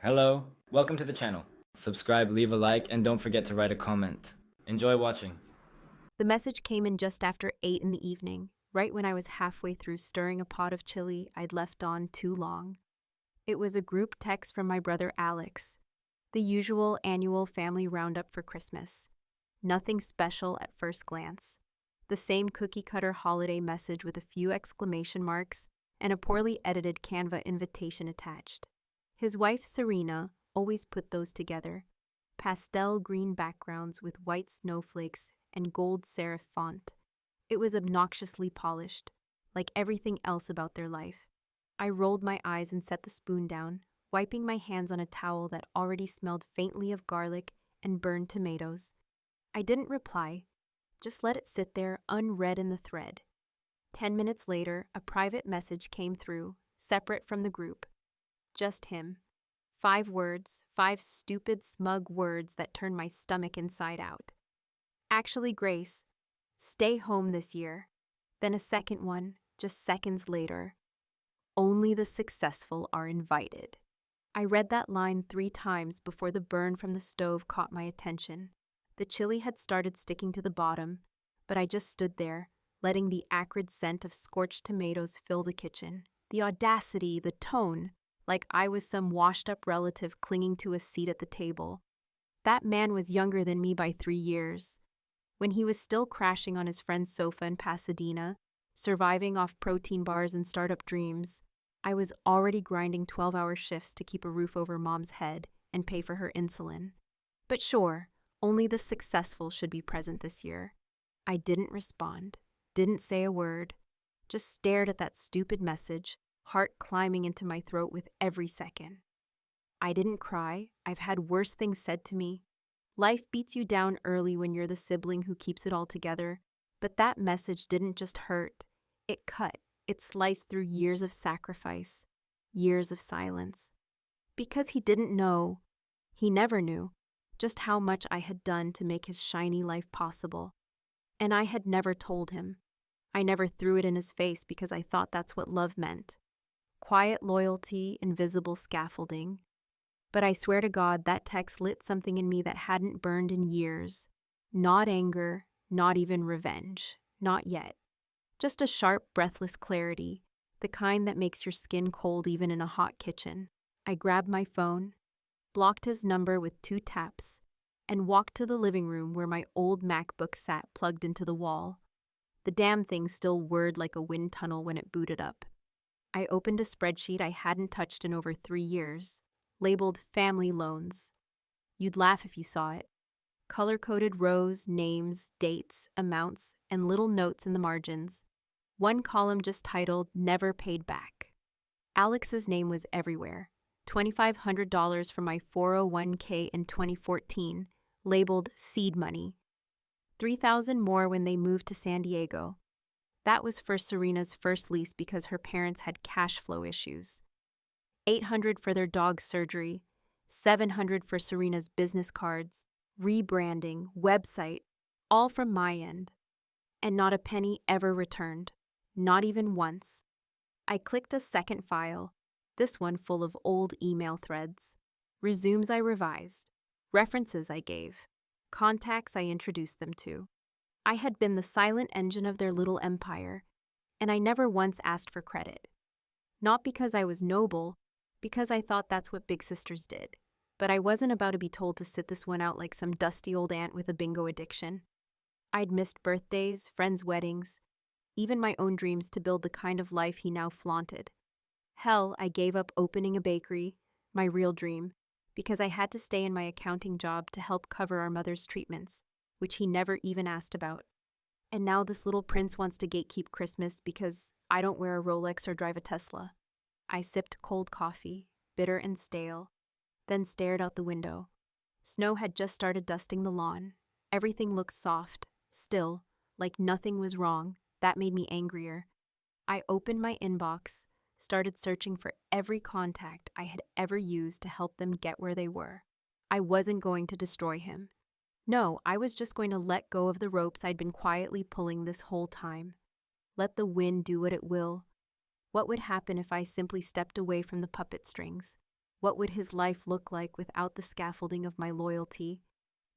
Hello, welcome to the channel. Subscribe, leave a like, and don't forget to write a comment. Enjoy watching. The message came in just after 8 in the evening, right when I was halfway through stirring a pot of chili I'd left on too long. It was a group text from my brother Alex, the usual annual family roundup for Christmas. Nothing special at first glance. The same cookie-cutter holiday message with a few exclamation marks and a poorly edited Canva invitation attached. His wife Serena always put those together. Pastel green backgrounds with white snowflakes and gold serif font. It was obnoxiously polished, like everything else about their life. I rolled my eyes and set the spoon down, wiping my hands on a towel that already smelled faintly of garlic and burned tomatoes. I didn't reply, just let it sit there unread in the thread. 10 minutes later, a private message came through, separate from the group. Just him. 5 words, 5 stupid, smug words that turned my stomach inside out. Actually, Grace, stay home this year. Then a second one, just seconds later. Only the successful are invited. I read that line 3 times before the burn from the stove caught my attention. The chili had started sticking to the bottom, but I just stood there, letting the acrid scent of scorched tomatoes fill the kitchen. The audacity, the tone, like I was some washed-up relative clinging to a seat at the table. That man was younger than me by 3 years. When he was still crashing on his friend's sofa in Pasadena, surviving off protein bars and startup dreams, I was already grinding 12-hour shifts to keep a roof over Mom's head and pay for her insulin. But sure, only the successful should be present this year. I didn't respond, didn't say a word, just stared at that stupid message, heart climbing into my throat with every second. I didn't cry. I've had worse things said to me. Life beats you down early when you're the sibling who keeps it all together, but that message didn't just hurt. It cut. It sliced through years of sacrifice, years of silence. Because he didn't know, he never knew, just how much I had done to make his shiny life possible. And I had never told him. I never threw it in his face because I thought that's what love meant. Quiet loyalty, invisible scaffolding. But I swear to God, that text lit something in me that hadn't burned in years. Not anger, not even revenge. Not yet. Just a sharp, breathless clarity, the kind that makes your skin cold even in a hot kitchen. I grabbed my phone, blocked his number with 2 taps, and walked to the living room where my old MacBook sat plugged into the wall. The damn thing still whirred like a wind tunnel when it booted up. I opened a spreadsheet I hadn't touched in over 3 years, labeled Family Loans. You'd laugh if you saw it. Color-coded rows, names, dates, amounts, and little notes in the margins. One column just titled Never Paid Back. Alex's name was everywhere. $2,500 from my 401k in 2014, labeled seed money. $3,000 more when they moved to San Diego. That was for Serena's first lease because her parents had cash flow issues. $800 for their dog's surgery, $700 for Serena's business cards, rebranding, website, all from my end. And not a penny ever returned, not even once. I clicked a second file, this one full of old email threads, resumes I revised, references I gave, contacts I introduced them to. I had been the silent engine of their little empire, and I never once asked for credit. Not because I was noble, because I thought that's what big sisters did. But I wasn't about to be told to sit this one out like some dusty old aunt with a bingo addiction. I'd missed birthdays, friends' weddings, even my own dreams to build the kind of life he now flaunted. Hell, I gave up opening a bakery, my real dream, because I had to stay in my accounting job to help cover our mother's treatments, which he never even asked about. And now this little prince wants to gatekeep Christmas because I don't wear a Rolex or drive a Tesla. I sipped cold coffee, bitter and stale, then stared out the window. Snow had just started dusting the lawn. Everything looked soft, still, like nothing was wrong. That made me angrier. I opened my inbox, started searching for every contact I had ever used to help them get where they were. I wasn't going to destroy him. No, I was just going to let go of the ropes I'd been quietly pulling this whole time. Let the wind do what it will. What would happen if I simply stepped away from the puppet strings? What would his life look like without the scaffolding of my loyalty?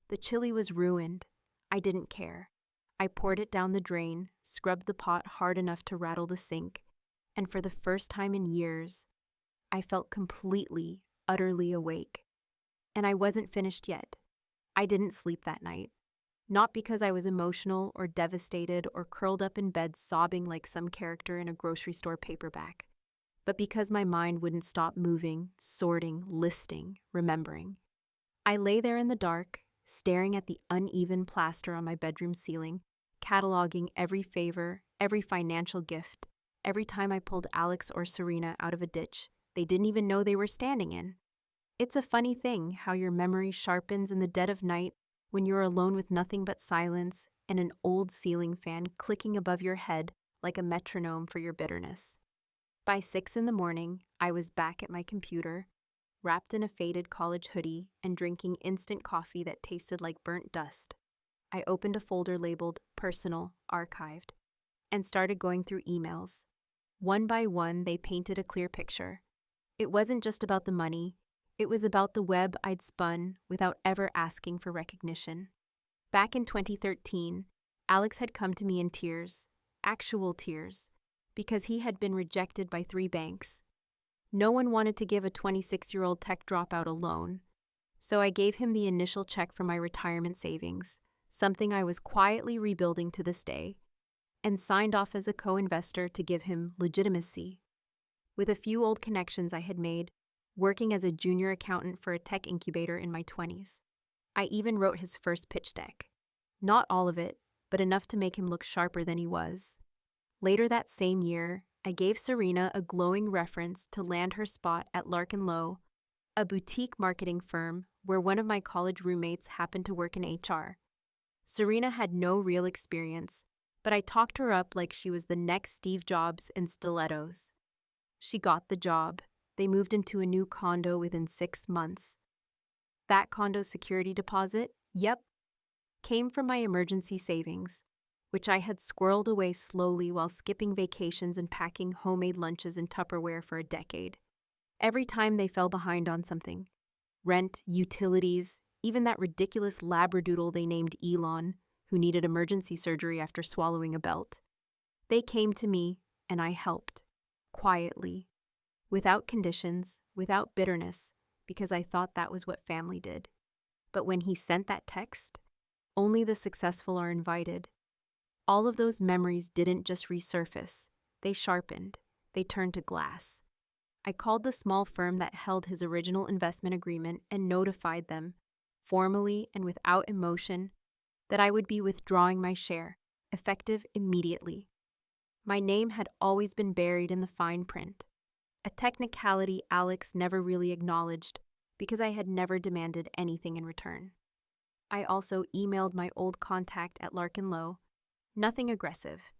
The chili was ruined. I didn't care. I poured it down the drain, scrubbed the pot hard enough to rattle the sink, and for the first time in years, I felt completely, utterly awake. And I wasn't finished yet. I didn't sleep that night. Not because I was emotional or devastated or curled up in bed sobbing like some character in a grocery store paperback, but because my mind wouldn't stop moving, sorting, listing, remembering. I lay there in the dark, staring at the uneven plaster on my bedroom ceiling, cataloging every favor, every financial gift, every time I pulled Alex or Serena out of a ditch they didn't even know they were standing in. It's a funny thing how your memory sharpens in the dead of night when you're alone with nothing but silence and an old ceiling fan clicking above your head like a metronome for your bitterness. By 6 in the morning, I was back at my computer, wrapped in a faded college hoodie and drinking instant coffee that tasted like burnt dust. I opened a folder labeled Personal, Archived, and started going through emails. One by one, they painted a clear picture. It wasn't just about the money. It was about the web I'd spun without ever asking for recognition. Back in 2013, Alex had come to me in tears, actual tears, because he had been rejected by 3 banks. No one wanted to give a 26-year-old tech dropout a loan, so I gave him the initial check from my retirement savings, something I was quietly rebuilding to this day, and signed off as a co-investor to give him legitimacy. With a few old connections I had made, working as a junior accountant for a tech incubator in my 20s. I even wrote his first pitch deck. Not all of it, but enough to make him look sharper than he was. Later that same year, I gave Serena a glowing reference to land her spot at Larkin Lowe, a boutique marketing firm where one of my college roommates happened to work in HR. Serena had no real experience, but I talked her up like she was the next Steve Jobs in stilettos. She got the job. They moved into a new condo within 6 months. That condo's security deposit, came from my emergency savings, which I had squirreled away slowly while skipping vacations and packing homemade lunches in Tupperware for a decade. Every time they fell behind on something, rent, utilities, even that ridiculous labradoodle they named Elon, who needed emergency surgery after swallowing a belt, they came to me and I helped. Quietly, without conditions, without bitterness, because I thought that was what family did. But when he sent that text, only the successful are invited. All of those memories didn't just resurface, they sharpened, they turned to glass. I called the small firm that held his original investment agreement and notified them, formally and without emotion, that I would be withdrawing my share, effective immediately. My name had always been buried in the fine print, a technicality Alex never really acknowledged because I had never demanded anything in return. I also emailed my old contact at Larkin Lowe, nothing aggressive,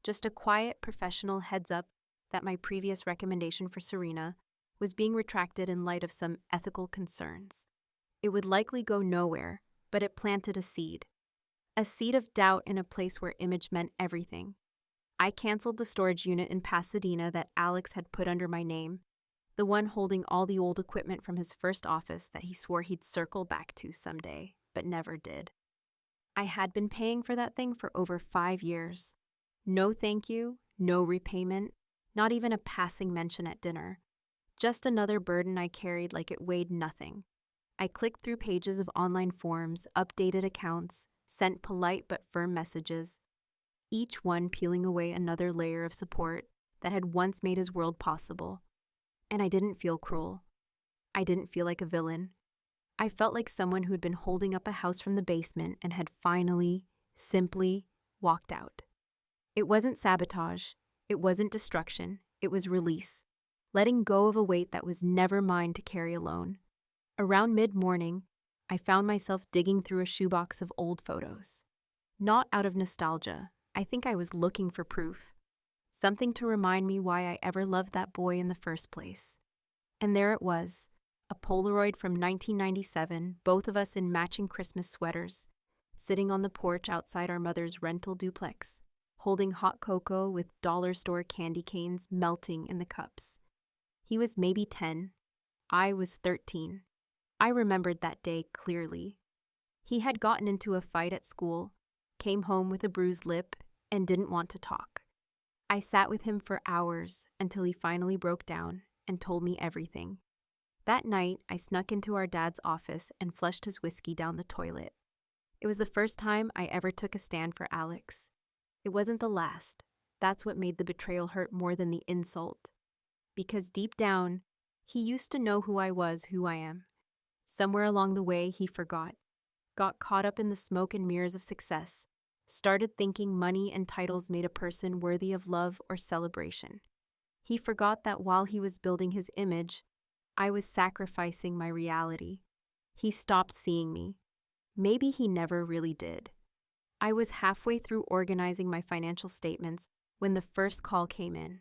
just a quiet professional heads up that my previous recommendation for Serena was being retracted in light of some ethical concerns. It would likely go nowhere, but it planted a seed of doubt in a place where image meant everything. I canceled the storage unit in Pasadena that Alex had put under my name, the one holding all the old equipment from his first office that he swore he'd circle back to someday, but never did. I had been paying for that thing for over 5 years. No thank you, no repayment, not even a passing mention at dinner. Just another burden I carried like it weighed nothing. I clicked through pages of online forms, updated accounts, sent polite but firm messages, each one peeling away another layer of support that had once made his world possible. And I didn't feel cruel. I didn't feel like a villain. I felt like someone who had been holding up a house from the basement and had finally, simply, walked out. It wasn't sabotage. It wasn't destruction. It was release. Letting go of a weight that was never mine to carry alone. Around mid-morning, I found myself digging through a shoebox of old photos. Not out of nostalgia. I think I was looking for proof. Something to remind me why I ever loved that boy in the first place. And there it was, a Polaroid from 1997, both of us in matching Christmas sweaters, sitting on the porch outside our mother's rental duplex, holding hot cocoa with dollar store candy canes melting in the cups. He was maybe 10, I was 13. I remembered that day clearly. He had gotten into a fight at school, came home with a bruised lip, and didn't want to talk. I sat with him for hours until he finally broke down and told me everything. That night, I snuck into our dad's office and flushed his whiskey down the toilet. It was the first time I ever took a stand for Alex. It wasn't the last. That's what made the betrayal hurt more than the insult. Because deep down, he used to know who I was, who I am. Somewhere along the way, he forgot. Got caught up in the smoke and mirrors of success. Started thinking money and titles made a person worthy of love or celebration. He forgot that while he was building his image, I was sacrificing my reality. He stopped seeing me. Maybe he never really did. I was halfway through organizing my financial statements when the first call came in.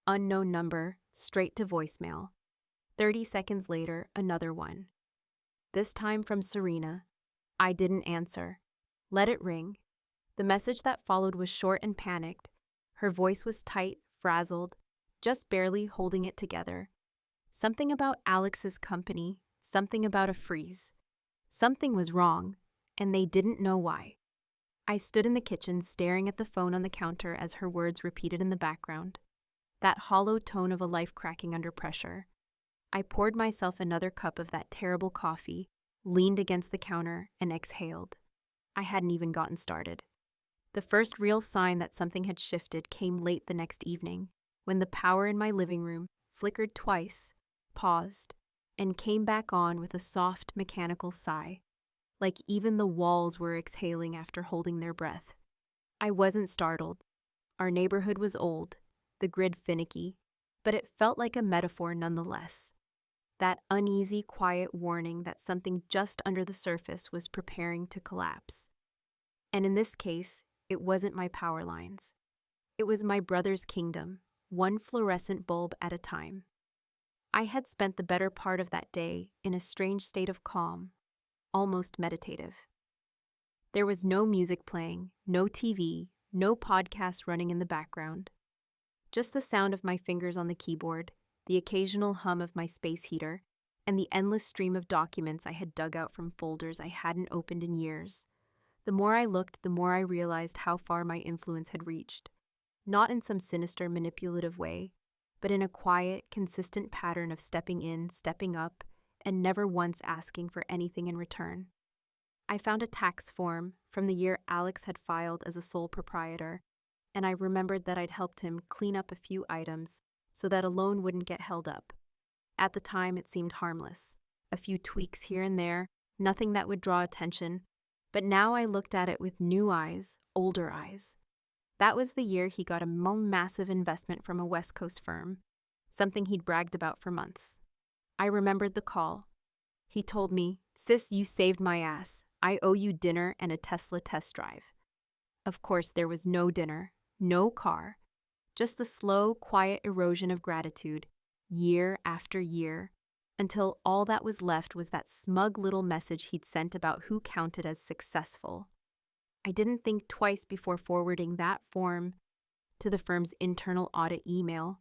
Unknown number, straight to voicemail. 30 seconds later, another one. This time from Serena. I didn't answer. Let it ring. The message that followed was short and panicked. Her voice was tight, frazzled, just barely holding it together. Something about Alex's company, something about a freeze. Something was wrong, and they didn't know why. I stood in the kitchen staring at the phone on the counter as her words repeated in the background. That hollow tone of a life cracking under pressure. I poured myself another cup of that terrible coffee, leaned against the counter, and exhaled. I hadn't even gotten started. The first real sign that something had shifted came late the next evening, when the power in my living room flickered twice, paused, and came back on with a soft, mechanical sigh, like even the walls were exhaling after holding their breath. I wasn't startled. Our neighborhood was old, the grid finicky, but it felt like a metaphor nonetheless. That uneasy, quiet warning that something just under the surface was preparing to collapse. And in this case, it wasn't my power lines. It was my brother's kingdom, one fluorescent bulb at a time. I had spent the better part of that day in a strange state of calm, almost meditative. There was no music playing, no TV, no podcast running in the background. Just the sound of my fingers on the keyboard, the occasional hum of my space heater, and the endless stream of documents I had dug out from folders I hadn't opened in years. The more I looked, the more I realized how far my influence had reached. Not in some sinister, manipulative way, but in a quiet, consistent pattern of stepping in, stepping up, and never once asking for anything in return. I found a tax form from the year Alex had filed as a sole proprietor, and I remembered that I'd helped him clean up a few items so that a loan wouldn't get held up. At the time, it seemed harmless. A few tweaks here and there, nothing that would draw attention, but now I looked at it with new eyes, older eyes. That was the year he got a massive investment from a West Coast firm, something he'd bragged about for months. I remembered the call. He told me, "Sis, you saved my ass. I owe you dinner and a Tesla test drive." Of course, there was no dinner, no car, just the slow, quiet erosion of gratitude, year after year, until all that was left was that smug little message he'd sent about who counted as successful. I didn't think twice before forwarding that form to the firm's internal audit email,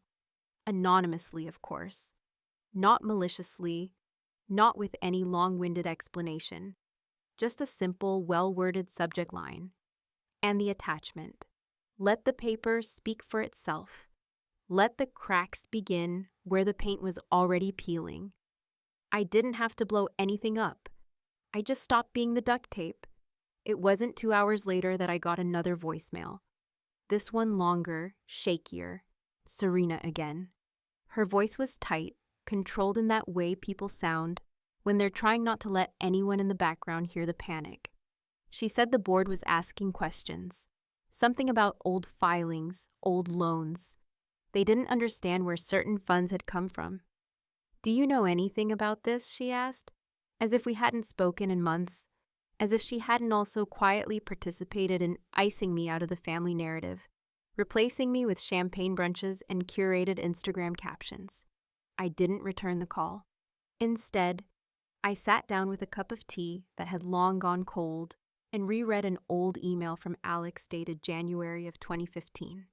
anonymously, of course, not maliciously, not with any long-winded explanation, just a simple, well-worded subject line. And the attachment. Let the paper speak for itself. Let the cracks begin where the paint was already peeling. I didn't have to blow anything up. I just stopped being the duct tape. It wasn't 2 hours later that I got another voicemail. This one longer, shakier. Serena again. Her voice was tight, controlled in that way people sound when they're trying not to let anyone in the background hear the panic. She said the board was asking questions. Something about old filings, old loans. They didn't understand where certain funds had come from. "Do you know anything about this?" she asked, as if we hadn't spoken in months, as if she hadn't also quietly participated in icing me out of the family narrative, replacing me with champagne brunches and curated Instagram captions. I didn't return the call. Instead, I sat down with a cup of tea that had long gone cold and reread an old email from Alex dated January of 2015.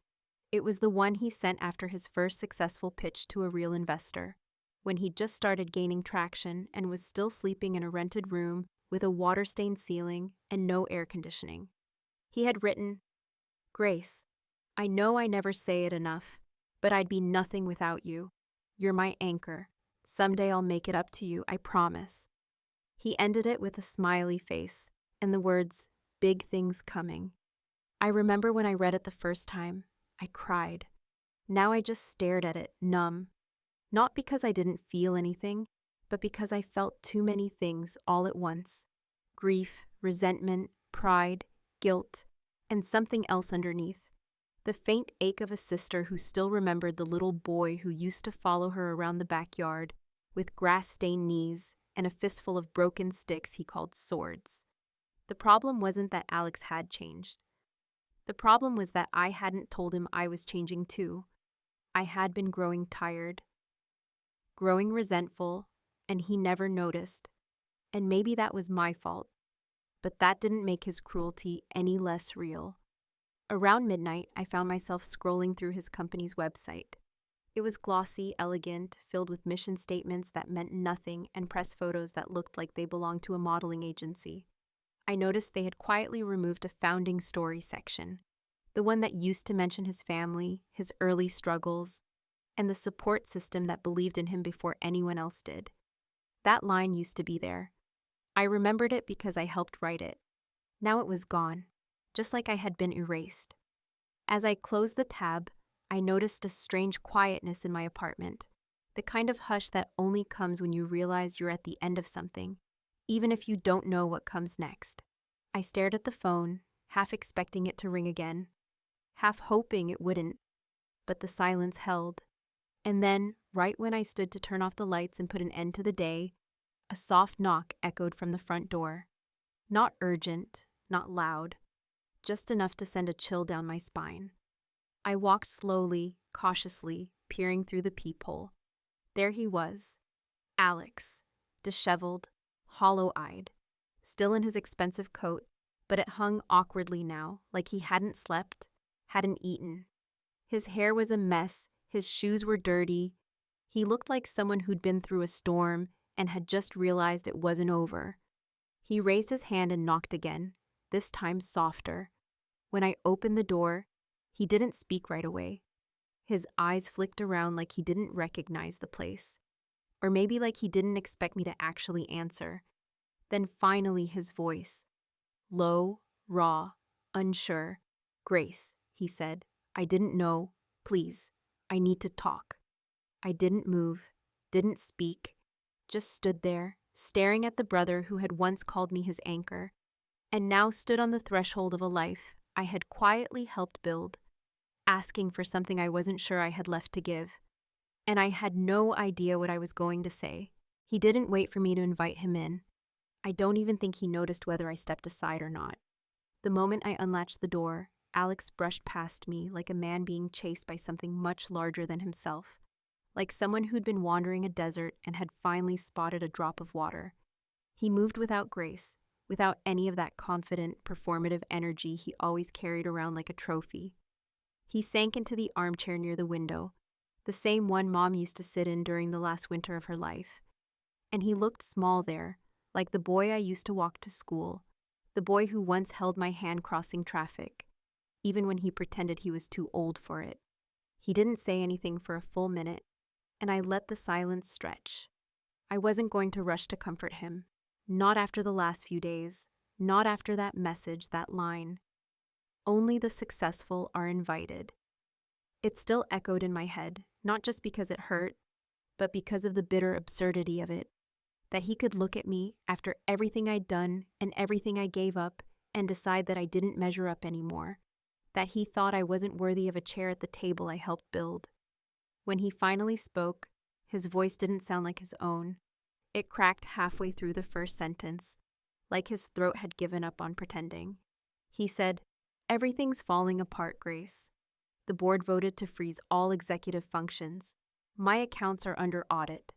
It was the one he sent after his first successful pitch to a real investor, when he'd just started gaining traction and was still sleeping in a rented room with a water-stained ceiling and no air conditioning. He had written, "Grace, I know I never say it enough, but I'd be nothing without you. You're my anchor. Someday I'll make it up to you, I promise." He ended it with a smiley face and the words, "Big things coming." I remember when I read it the first time, I cried. Now I just stared at it, numb. Not because I didn't feel anything, but because I felt too many things all at once. Grief, resentment, pride, guilt, and something else underneath. The faint ache of a sister who still remembered the little boy who used to follow her around the backyard with grass-stained knees and a fistful of broken sticks he called swords. The problem wasn't that Alex had changed. The problem was that I hadn't told him I was changing too. I had been growing tired, growing resentful, and he never noticed. And maybe that was my fault. But that didn't make his cruelty any less real. Around midnight, I found myself scrolling through his company's website. It was glossy, elegant, filled with mission statements that meant nothing and press photos that looked like they belonged to a modeling agency. I noticed they had quietly removed a founding story section, the one that used to mention his family, his early struggles, and the support system that believed in him before anyone else did. That line used to be there. I remembered it because I helped write it. Now it was gone, just like I had been erased. As I closed the tab, I noticed a strange quietness in my apartment, the kind of hush that only comes when you realize you're at the end of something, even if you don't know what comes next. I stared at the phone, half expecting it to ring again, half hoping it wouldn't, but the silence held. And then, right when I stood to turn off the lights and put an end to the day, a soft knock echoed from the front door. Not urgent, not loud, just enough to send a chill down my spine. I walked slowly, cautiously, peering through the peephole. There he was, Alex, disheveled, hollow-eyed, still in his expensive coat, but it hung awkwardly now, like he hadn't slept, hadn't eaten. His hair was a mess, his shoes were dirty. He looked like someone who'd been through a storm and had just realized it wasn't over. He raised his hand and knocked again, this time softer. When I opened the door, he didn't speak right away. His eyes flicked around like he didn't recognize the place. Or maybe like he didn't expect me to actually answer. Then finally his voice. Low, raw, unsure. "Grace," he said. "I didn't know. Please, I need to talk." I didn't move, didn't speak, just stood there, staring at the brother who had once called me his anchor, and now stood on the threshold of a life I had quietly helped build, asking for something I wasn't sure I had left to give. And I had no idea what I was going to say. He didn't wait for me to invite him in. I don't even think he noticed whether I stepped aside or not. The moment I unlatched the door, Alex brushed past me like a man being chased by something much larger than himself, like someone who'd been wandering a desert and had finally spotted a drop of water. He moved without grace, without any of that confident, performative energy he always carried around like a trophy. He sank into the armchair near the window, the same one Mom used to sit in during the last winter of her life. And he looked small there, like the boy I used to walk to school, the boy who once held my hand crossing traffic, even when he pretended he was too old for it. He didn't say anything for a full minute, and I let the silence stretch. I wasn't going to rush to comfort him, not after the last few days, not after that message, that line. Only the successful are invited. It still echoed in my head, not just because it hurt, but because of the bitter absurdity of it. That he could look at me after everything I'd done and everything I gave up and decide that I didn't measure up anymore. That he thought I wasn't worthy of a chair at the table I helped build. When he finally spoke, his voice didn't sound like his own. It cracked halfway through the first sentence, like his throat had given up on pretending. He said, "Everything's falling apart, Grace. The board voted to freeze all executive functions. My accounts are under audit.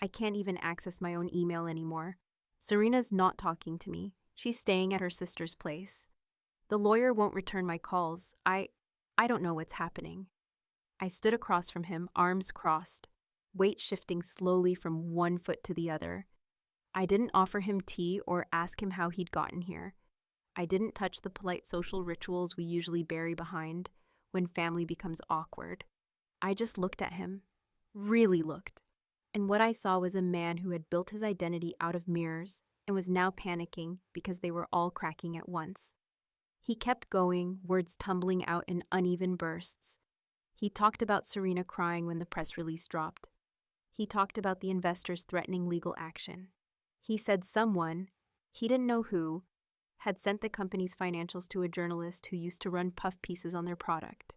I can't even access my own email anymore. Serena's not talking to me. She's staying at her sister's place. The lawyer won't return my calls. I don't know what's happening." I stood across from him, arms crossed. weight shifting slowly from one foot to the other. I didn't offer him tea or ask him how he'd gotten here. I didn't touch the polite social rituals we usually bury behind when family becomes awkward. I just looked at him, really looked, and what I saw was a man who had built his identity out of mirrors and was now panicking because they were all cracking at once. He kept going, words tumbling out in uneven bursts. He talked about Serena crying when the press release dropped. He talked about the investors threatening legal action. He said someone, he didn't know who, had sent the company's financials to a journalist who used to run puff pieces on their product.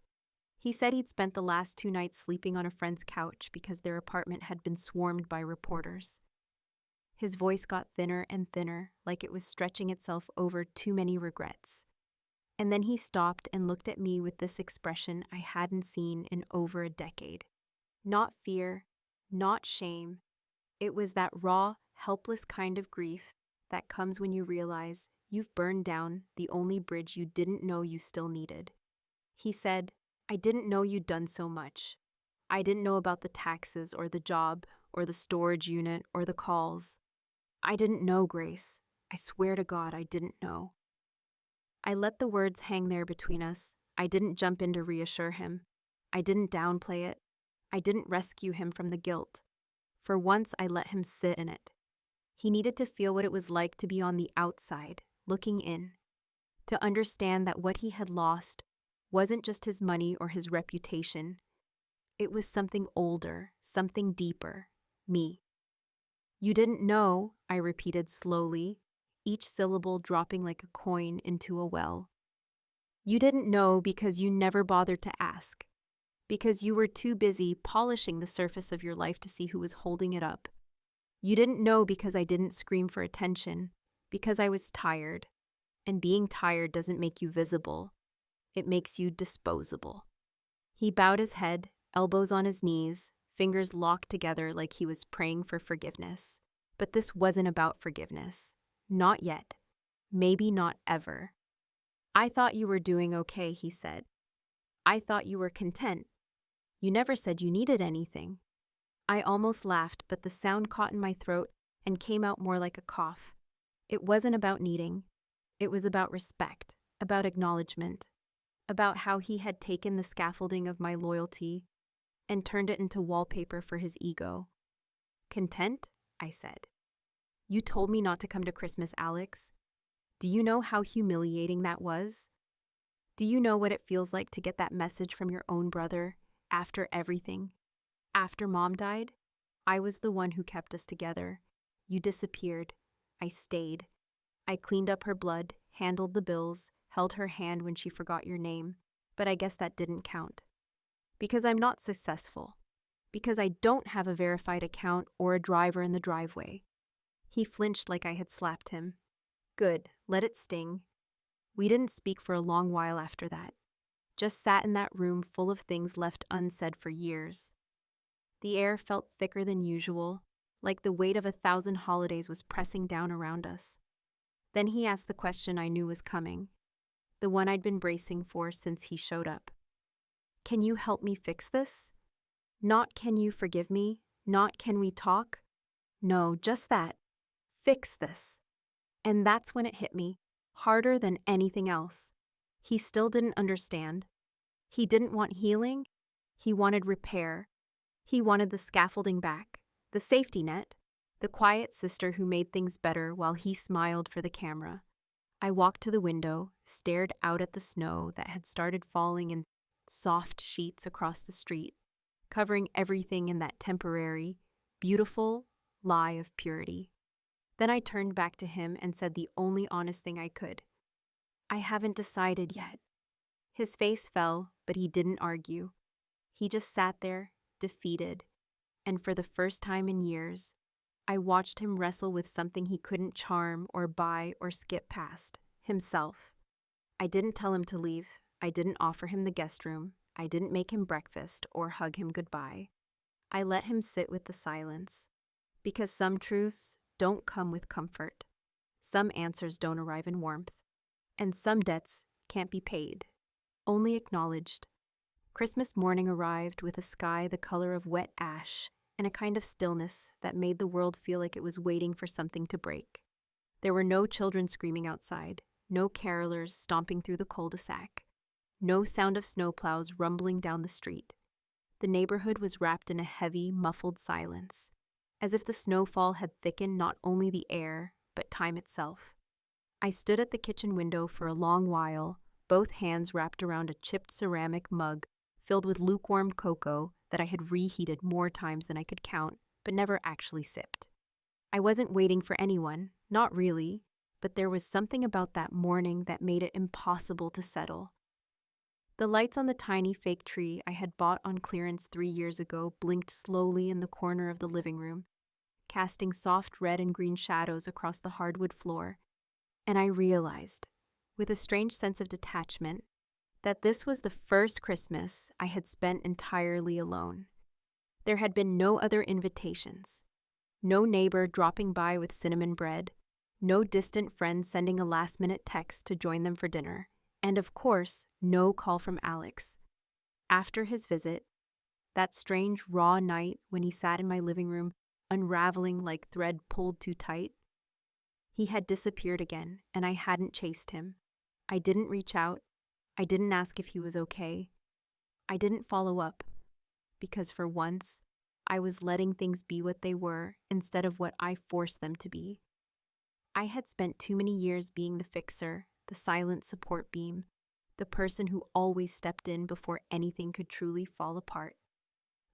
He said he'd spent the last 2 nights sleeping on a friend's couch because their apartment had been swarmed by reporters. His voice got thinner and thinner, like it was stretching itself over too many regrets. And then he stopped and looked at me with this expression I hadn't seen in over a decade. Not fear, not shame. It was that raw, helpless kind of grief that comes when you realize you've burned down the only bridge you didn't know you still needed. He said, "I didn't know you'd done so much. I didn't know about the taxes or the job or the storage unit or the calls. I didn't know, Grace. I swear to God I didn't know." I let the words hang there between us. I didn't jump in to reassure him. I didn't downplay it. I didn't rescue him from the guilt. For once, I let him sit in it. He needed to feel what it was like to be on the outside, looking in, to understand that what he had lost wasn't just his money or his reputation. It was something older, something deeper, me. "You didn't know," I repeated slowly, each syllable dropping like a coin into a well. "You didn't know because you never bothered to ask, because you were too busy polishing the surface of your life to see who was holding it up. You didn't know because I didn't scream for attention, because I was tired, and being tired doesn't make you visible. It makes you disposable." He bowed his head, elbows on his knees, fingers locked together like he was praying for forgiveness. But this wasn't about forgiveness. Not yet. Maybe not ever. "I thought you were doing okay," he said. "I thought you were content. You never said you needed anything." I almost laughed, but the sound caught in my throat and came out more like a cough. It wasn't about needing. It was about respect, about acknowledgement, about how he had taken the scaffolding of my loyalty and turned it into wallpaper for his ego. "Content?" I said. "You told me not to come to Christmas, Alex. Do you know how humiliating that was? Do you know what it feels like to get that message from your own brother after everything? After Mom died, I was the one who kept us together. You disappeared. I stayed. I cleaned up her blood, handled the bills, held her hand when she forgot your name, but I guess that didn't count. Because I'm not successful. Because I don't have a verified account or a driver in the driveway." He flinched like I had slapped him. Good, let it sting. We didn't speak for a long while after that. Just sat in that room full of things left unsaid for years. The air felt thicker than usual, like the weight of 1,000 holidays was pressing down around us. Then he asked the question I knew was coming, the one I'd been bracing for since he showed up. "Can you help me fix this? Not can you forgive me, not can we talk? No, just that. Fix this." And that's when it hit me, harder than anything else. He still didn't understand. He didn't want healing. He wanted repair. He wanted the scaffolding back, the safety net, the quiet sister who made things better while he smiled for the camera. I walked to the window, stared out at the snow that had started falling in soft sheets across the street, covering everything in that temporary, beautiful lie of purity. Then I turned back to him and said the only honest thing I could. "I haven't decided yet." His face fell, but he didn't argue. He just sat there, defeated, and for the first time in years, I watched him wrestle with something he couldn't charm or buy or skip past, himself. I didn't tell him to leave. I didn't offer him the guest room. I didn't make him breakfast or hug him goodbye. I let him sit with the silence, because some truths don't come with comfort. Some answers don't arrive in warmth. And some debts can't be paid, only acknowledged. Christmas morning arrived with a sky the color of wet ash and a kind of stillness that made the world feel like it was waiting for something to break. There were no children screaming outside, no carolers stomping through the cul-de-sac, no sound of snowplows rumbling down the street. The neighborhood was wrapped in a heavy, muffled silence, as if the snowfall had thickened not only the air, but time itself. I stood at the kitchen window for a long while, both hands wrapped around a chipped ceramic mug filled with lukewarm cocoa that I had reheated more times than I could count, but never actually sipped. I wasn't waiting for anyone, not really, but there was something about that morning that made it impossible to settle. The lights on the tiny fake tree I had bought on clearance 3 years ago blinked slowly in the corner of the living room, casting soft red and green shadows across the hardwood floor, and I realized, with a strange sense of detachment, that this was the first Christmas I had spent entirely alone. There had been no other invitations, no neighbor dropping by with cinnamon bread, no distant friend sending a last-minute text to join them for dinner, and of course, no call from Alex. After his visit, that strange raw night when he sat in my living room, unraveling like thread pulled too tight, he had disappeared again, and I hadn't chased him. I didn't reach out. I didn't ask if he was okay. I didn't follow up, because for once, I was letting things be what they were instead of what I forced them to be. I had spent too many years being the fixer, the silent support beam, the person who always stepped in before anything could truly fall apart.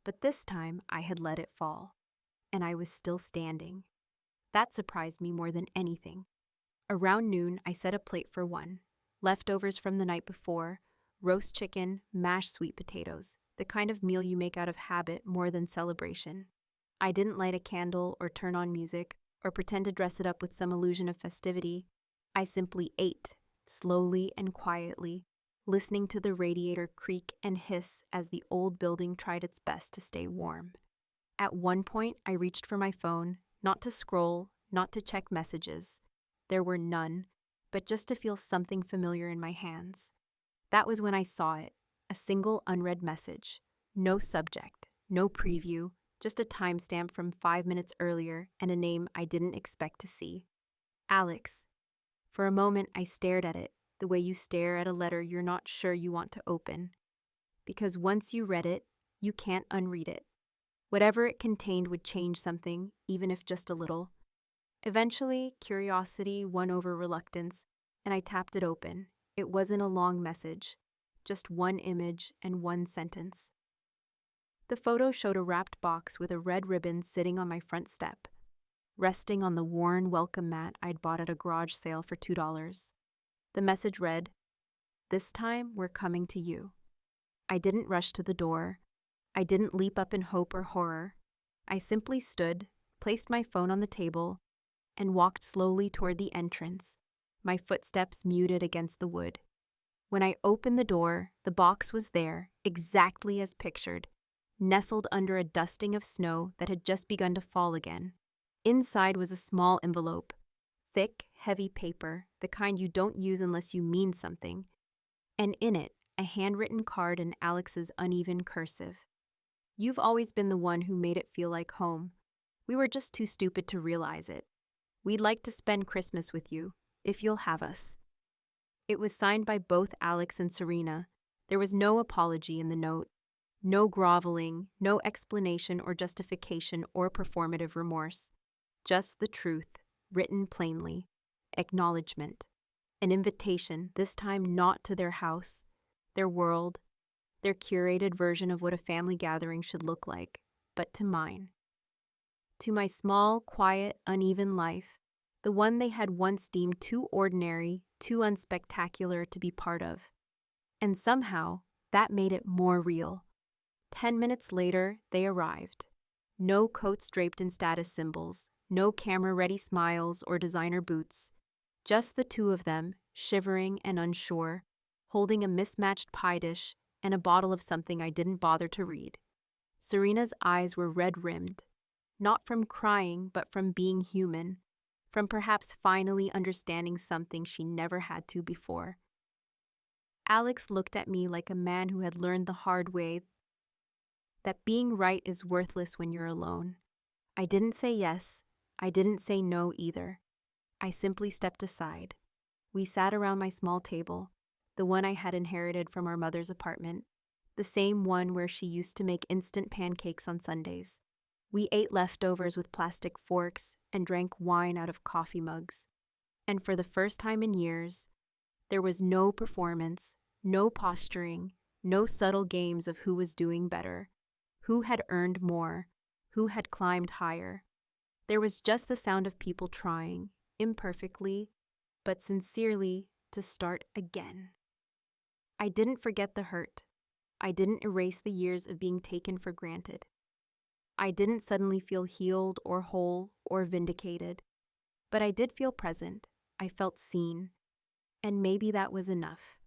But this time, I had let it fall, and I was still standing. That surprised me more than anything. Around noon, I set a plate for one. Leftovers from the night before, roast chicken, mashed sweet potatoes, the kind of meal you make out of habit more than celebration. I didn't light a candle or turn on music or pretend to dress it up with some illusion of festivity. I simply ate, slowly and quietly, listening to the radiator creak and hiss as the old building tried its best to stay warm. At one point, I reached for my phone, not to scroll, not to check messages. There were none, but just to feel something familiar in my hands. That was when I saw it, a single unread message. No subject, no preview, just a timestamp from 5 minutes earlier and a name I didn't expect to see. Alex. For a moment, I stared at it, the way you stare at a letter you're not sure you want to open. Because once you read it, you can't unread it. Whatever it contained would change something, even if just a little. Eventually, curiosity won over reluctance, and I tapped it open. It wasn't a long message, just one image and one sentence. The photo showed a wrapped box with a red ribbon sitting on my front step, resting on the worn welcome mat I'd bought at a garage sale for $2. The message read, "This time we're coming to you." I didn't rush to the door. I didn't leap up in hope or horror. I simply stood, placed my phone on the table, and walked slowly toward the entrance, my footsteps muted against the wood. When I opened the door, the box was there, exactly as pictured, nestled under a dusting of snow that had just begun to fall again. Inside was a small envelope, thick, heavy paper, the kind you don't use unless you mean something, and in it, a handwritten card in Alex's uneven cursive. "You've always been the one who made it feel like home. We were just too stupid to realize it. We'd like to spend Christmas with you, if you'll have us." It was signed by both Alex and Serena. There was no apology in the note, no groveling, no explanation or justification or performative remorse. Just the truth, written plainly. Acknowledgement. An invitation, this time not to their house, their world, their curated version of what a family gathering should look like, but to mine. To my small, quiet, uneven life, the one they had once deemed too ordinary, too unspectacular to be part of. And somehow, that made it more real. 10 minutes later, they arrived. No coats draped in status symbols, no camera-ready smiles or designer boots. Just the two of them, shivering and unsure, holding a mismatched pie dish and a bottle of something I didn't bother to read. Serena's eyes were red-rimmed, not from crying, but from being human, from perhaps finally understanding something she never had to before. Alex looked at me like a man who had learned the hard way that being right is worthless when you're alone. I didn't say yes. I didn't say no either. I simply stepped aside. We sat around my small table, the one I had inherited from our mother's apartment, the same one where she used to make instant pancakes on Sundays. We ate leftovers with plastic forks and drank wine out of coffee mugs. And for the first time in years, there was no performance, no posturing, no subtle games of who was doing better, who had earned more, who had climbed higher. There was just the sound of people trying, imperfectly, but sincerely, to start again. I didn't forget the hurt. I didn't erase the years of being taken for granted. I didn't suddenly feel healed or whole or vindicated, but I did feel present. I felt seen, and maybe that was enough.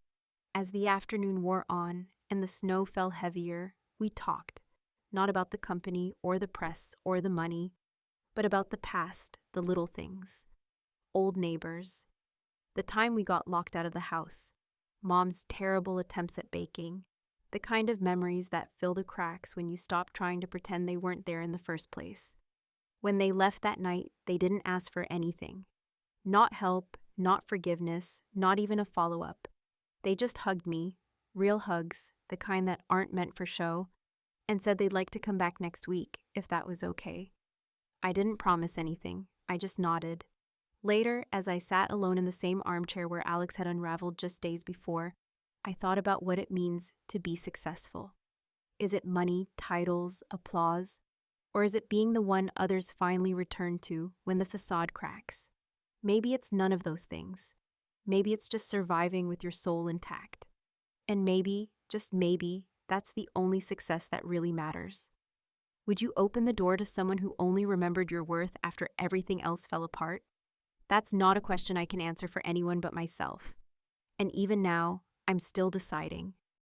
As the afternoon wore on and the snow fell heavier, we talked, not about the company or the press or the money, but about the past, the little things. Old neighbors, the time we got locked out of the house, Mom's terrible attempts at baking, the kind of memories that fill the cracks when you stop trying to pretend they weren't there in the first place. When they left that night, they didn't ask for anything. Not help, not forgiveness, not even a follow-up. They just hugged me, real hugs, the kind that aren't meant for show, and said they'd like to come back next week, if that was okay. I didn't promise anything, I just nodded. Later, as I sat alone in the same armchair where Alex had unraveled just days before, I thought about what it means to be successful. Is it money, titles, applause? Or is it being the one others finally return to when the facade cracks? Maybe it's none of those things. Maybe it's just surviving with your soul intact. And maybe, just maybe, that's the only success that really matters. Would you open the door to someone who only remembered your worth after everything else fell apart? That's not a question I can answer for anyone but myself. And even now, I'm still deciding.